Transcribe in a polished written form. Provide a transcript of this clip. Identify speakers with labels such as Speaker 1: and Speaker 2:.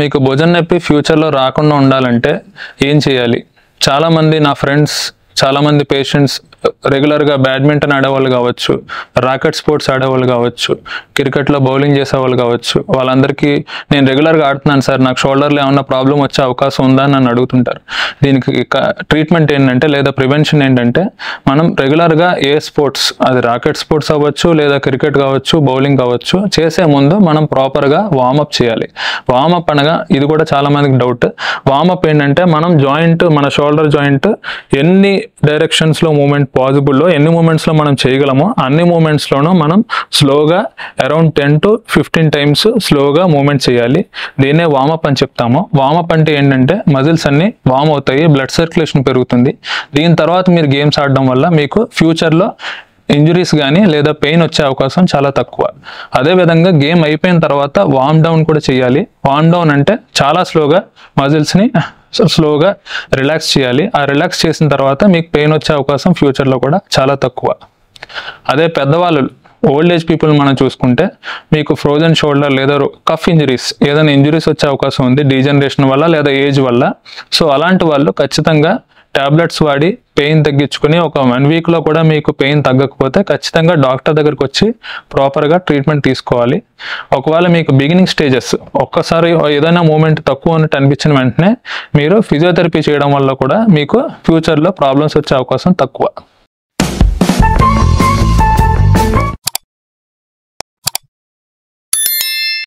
Speaker 1: మీకు భుజం నొప్పి ఫ్యూచర్లో రాకుండా ఉండాలంటే ఏం చేయాలి? చాలామంది నా ఫ్రెండ్స్, చాలామంది పేషెంట్స్ రెగ్యులర్గా బ్యాడ్మింటన్ ఆడేవాళ్ళు కావచ్చు, రాకెట్ స్పోర్ట్స్ ఆడేవాళ్ళు కావచ్చు, క్రికెట్లో బౌలింగ్ చేసేవాళ్ళు కావచ్చు, వాళ్ళందరికీ నేను రెగ్యులర్గా ఆడుతున్నాను సార్, నాకు షోల్డర్లో ఏమన్నా ప్రాబ్లం వచ్చే అవకాశం ఉందా అని నన్ను అడుగుతుంటారు. దీనికి ట్రీట్మెంట్ ఏంటంటే, లేదా ప్రివెన్షన్ ఏంటంటే, మనం రెగ్యులర్గా ఏ స్పోర్ట్స్, అది రాకెట్ స్పోర్ట్స్ అవ్వచ్చు, లేదా క్రికెట్ కావచ్చు, బౌలింగ్ కావచ్చు, చేసే ముందు మనం ప్రాపర్గా వార్మప్ చేయాలి. వార్మప్ అనగా ఇది కూడా చాలామందికి డౌట్. వార్మప్ ఏంటంటే, మనం జాయింట్, మన షోల్డర్ జాయింట్ ఎన్ని డైరెక్షన్స్లో మూమెంట్ పాసిబుల్లో, ఎన్ని మూమెంట్స్లో మనం చేయగలమో అన్ని మూమెంట్స్లోనూ మనం స్లోగా అరౌండ్ 10 to 15 టైమ్స్ స్లోగా మూమెంట్ చేయాలి. దీన్నే వార్మప్ అని చెప్తాము. వార్మప్ అంటే ఏంటంటే, మజిల్స్ అన్ని వార్మ్ అవుతాయి, బ్లడ్ సర్క్యులేషన్ పెరుగుతుంది. దీని తర్వాత మీరు గేమ్స్ ఆడడం వల్ల మీకు ఫ్యూచర్లో ఇంజురీస్ కానీ లేదా పెయిన్ వచ్చే అవకాశం చాలా తక్కువ. అదేవిధంగా గేమ్ అయిపోయిన తర్వాత వార్మ్ డౌన్ కూడా చేయాలి. వార్మ్ డౌన్ అంటే చాలా స్లోగా మజిల్స్ని స్లోగా రిలాక్స్ చేయాలి. ఆ రిలాక్స్ చేసిన తర్వాత మీకు పెయిన్ వచ్చే అవకాశం ఫ్యూచర్లో కూడా చాలా తక్కువ. అదే పెద్దవాళ్ళు, ఓల్డ్ ఏజ్ పీపుల్ మనం చూసుకుంటే మీకు ఫ్రోజన్ షోల్డర్ లేదా కఫ్ ఇంజరీస్, ఏదైనా ఇంజరీస్ వచ్చే అవకాశం ఉంది డీజనరేషన్ వల్ల లేదా ఏజ్ వల్ల. సో అలాంటి వాళ్ళు ఖచ్చితంగా టాబ్లెట్స్ వాడి పెయిన్ తగ్గించుకుని ఒక 1 వీక్లో కూడా మీకు పెయిన్ తగ్గకపోతే ఖచ్చితంగా డాక్టర్ దగ్గరికి వచ్చి ప్రాపర్గా ట్రీట్మెంట్ తీసుకోవాలి. ఒకవేళ మీకు బిగినింగ్ స్టేజెస్, ఒక్కసారి ఏదైనా మూమెంట్ తక్కువ ఉన్నట్టు అనిపించిన వెంటనే మీరు ఫిజియోథెరపీ చేయడం వల్ల కూడా మీకు ఫ్యూచర్లో ప్రాబ్లమ్స్ వచ్చే అవకాశం తక్కువ.